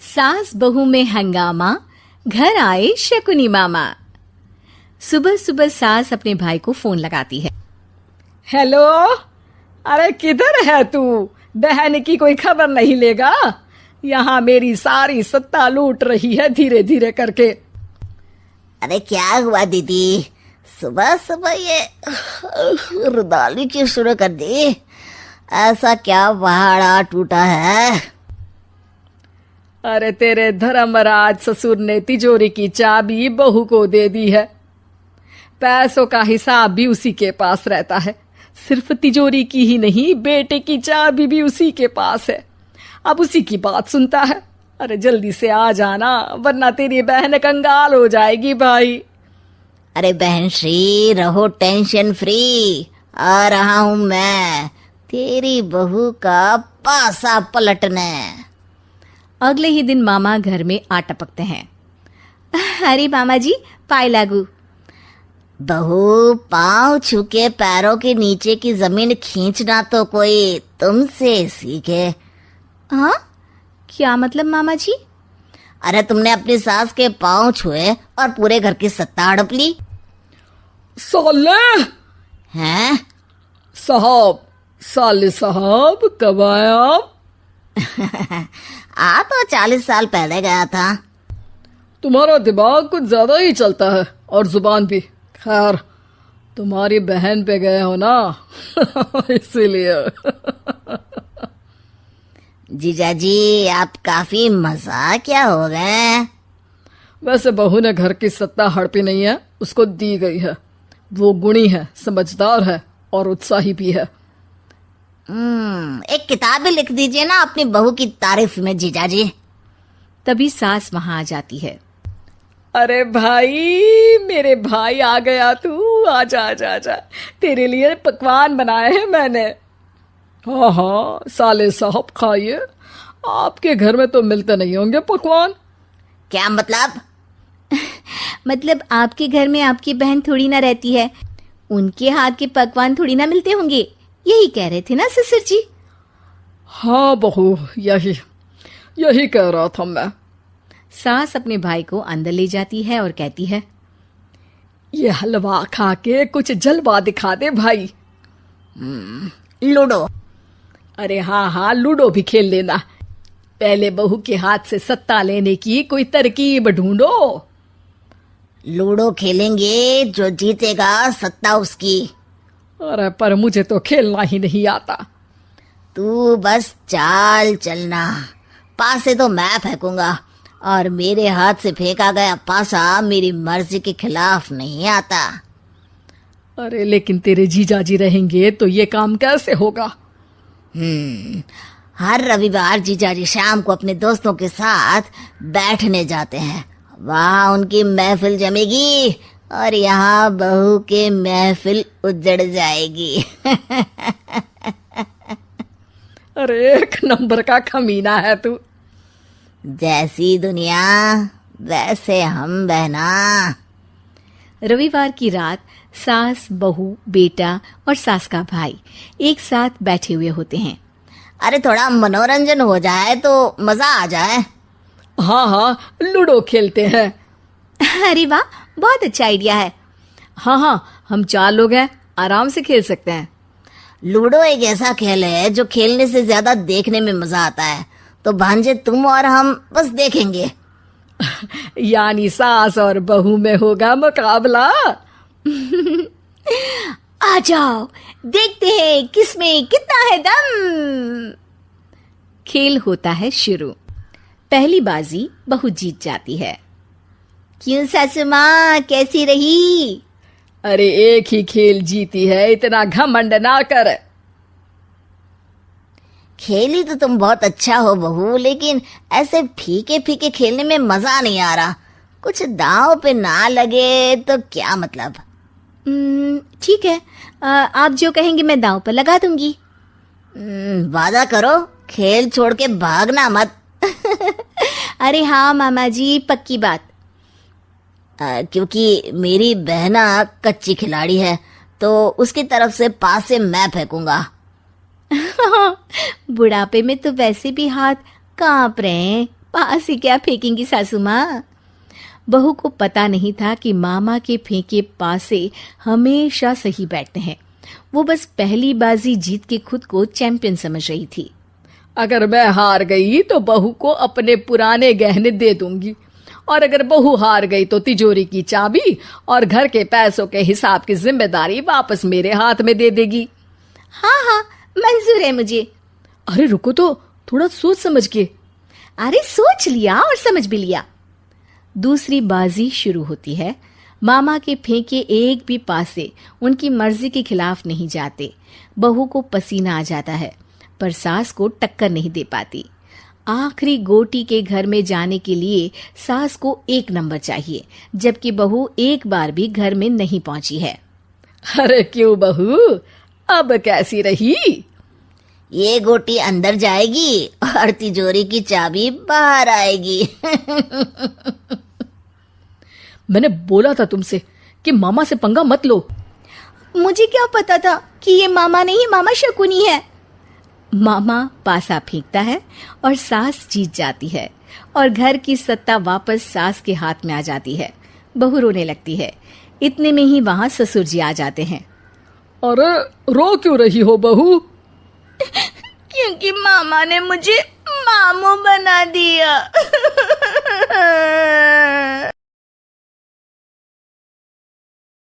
सास बहू में हंगामा, घर आए शकुनी मामा। सुबह सुबह सास अपने भाई को फोन लगाती है। हेलो, अरे किधर है तू? बहन की कोई खबर नहीं लेगा? यहाँ मेरी सारी सत्ता लूट रही है धीरे धीरे करके। अरे क्या हुआ दीदी, सुबह सुबह ये रुदाली क्यों शुरू कर दी? ऐसा क्या पहाड़ा टूटा है? अरे तेरे धर्मराज ससुर ने तिजोरी की चाबी बहू को दे दी है। पैसों का हिसाब भी उसी के पास रहता है। सिर्फ तिजोरी की ही नहीं, बेटे की चाबी भी उसी के पास है। अब उसी की बात सुनता है। अरे जल्दी से आ जाना, वरना तेरी बहन कंगाल हो जाएगी भाई। अरे बहन श्री, रहो टेंशन फ्री, आ रहा हूं मैं तेरी बहू का पासा पलटने। अगले ही दिन मामा घर में आ टपकते हैं। अरे मामा जी, पाए लागू। बहू, पाँव छूके पैरों के नीचे की जमीन खींचना तो कोई तुमसे सीखे। हाँ, क्या मतलब मामा जी? अरे तुमने अपनी सास के पाँव छुए और पूरे घर की सत्ता हड़प ली। साले हैं? साले साहब कब आए आप? आ तो 40 साल पहले गया था। तुम्हारा दिमाग कुछ ज्यादा ही चलता है और जुबान भी। खैर, तुम्हारी बहन पे गए हो ना इसीलिए। जीजाजी, आप काफी मजाकिया हो गए। वैसे बहू ने घर की सत्ता हड़पी नहीं है, उसको दी गई है। वो गुणी है, समझदार है और उत्साही भी है। एक किताब भी लिख दीजिए ना अपनी बहू की तारीफ में जीजाजी। तभी सास वहां आ जाती है। अरे भाई, मेरे भाई आ गया तू। आजा आजा आजा, तेरे लिए पकवान बनाए हैं मैंने। हाँ हाँ साले साहब, खाइए। आपके घर में तो मिलते नहीं होंगे पकवान। क्या मतलब? मतलब आपके घर में आपकी बहन थोड़ी ना रहती है, उनके हाथ के पकवान थोड़ी ना मिलते होंगे, यही कह रहे थे ना ससुर जी? हाँ बहू, यही कह रहा था मैं। सास अपने भाई को अंदर ले जाती है और कहती है, ये हलवा खा के कुछ जलवा दिखा दे भाई। लूडो। अरे हाँ हाँ, लूडो भी खेल लेना। पहले बहू के हाथ से सत्ता लेने की कोई तरकीब ढूंढो। लूडो खेलेंगे, जो जीतेगा सत्ता उसकी। अरे पर मुझे तो खेलना ही नहीं आता। तू बस चाल चलना, पासे तो मैं फेंकूंगा और मेरे हाथ से फेंका गया पासा मेरी मर्जी के खिलाफ नहीं आता। अरे लेकिन तेरे जीजाजी रहेंगे तो ये काम कैसे होगा? हर रविवार जीजाजी शाम को अपने दोस्तों के साथ बैठने जाते हैं। वहाँ उनकी महफिल जमेगी और यहाँ बहू के महफिल उजड़ जाएगी। अरे एक नंबर का कमीना है तू। जैसी दुनिया वैसे हम बहना। रविवार की रात सास, बहू, बेटा और सास का भाई एक साथ बैठे हुए होते हैं। अरे थोड़ा मनोरंजन हो जाए तो मजा आ जाए। हाँ हाँ, लूडो खेलते हैं। अरे वाह, बहुत अच्छा आइडिया है। हाँ हाँ, हम 4 लोग हैं, आराम से खेल सकते हैं। लूडो एक ऐसा खेल है जो खेलने से ज्यादा देखने में मजा आता है। तो भांजे तुम और हम बस देखेंगे। यानी सास और बहू में होगा मुकाबला। आ जाओ, देखते हैं किसमें कितना है दम। खेल होता है शुरू। पहली बाजी बहू जीत जाती है। क्यों सासू माँ, कैसी रही? अरे एक ही खेल जीती है, इतना घमंड ना कर। खेली तो तुम बहुत अच्छा हो बहू, लेकिन ऐसे फीके फीके खेलने में मजा नहीं आ रहा। कुछ दांव पे ना लगे तो क्या मतलब? ठीक है, आप जो कहेंगे मैं दांव पर लगा दूंगी। वादा करो, खेल छोड़ के भागना मत। अरे हाँ मामा जी, पक्की बात। क्योंकि मेरी बहना कच्ची खिलाड़ी है, तो उसकी तरफ से पास से मैं फेंकूंगा। बुढ़ापे में तो वैसे भी हाथ कांप रहे हैं, पास ही क्या फेंकेंगी सासू माँ। बहू को पता नहीं था कि मामा के फेंके पासे हमेशा सही बैठते हैं। वो बस पहली बाजी जीत के खुद को चैंपियन समझ रही थी। अगर मैं हार गई तो बहू को अपने पुराने गहने दे दूंगी, और अगर बहू हार गई तो तिजोरी की चाबी और घर के पैसों के हिसाब की जिम्मेदारी वापस मेरे हाथ में दे देगी। हाँ हाँ, मंजूर है मुझे। अरे रुको तो, थोड़ा सोच समझ के। अरे सोच लिया और समझ भी लिया। दूसरी बाजी शुरू होती है। मामा के फेंके एक भी पासे उनकी मर्जी के खिलाफ नहीं जाते। बहू को पसीना आ जाता है, पर सास को टक्कर नहीं दे पाती। आखिरी गोटी के घर में जाने के लिए सास को 1 नंबर चाहिए, जबकि बहू एक बार भी घर में नहीं पहुंची है। अरे क्यों बहू, अब कैसी रही? ये गोटी अंदर जाएगी और तिजोरी की चाबी बाहर आएगी। मैंने बोला था तुमसे कि मामा से पंगा मत लो। मुझे क्या पता था कि ये मामा नहीं, मामा शकुनी है। मामा पासा फेंकता है और सास जीत जाती है और घर की सत्ता वापस सास के हाथ में आ जाती है। बहू रोने लगती है। इतने में ही वहां ससुर जी आ जाते हैं। अरे रो क्यों रही हो बहू? क्योंकि मामा ने मुझे मामू बना दिया।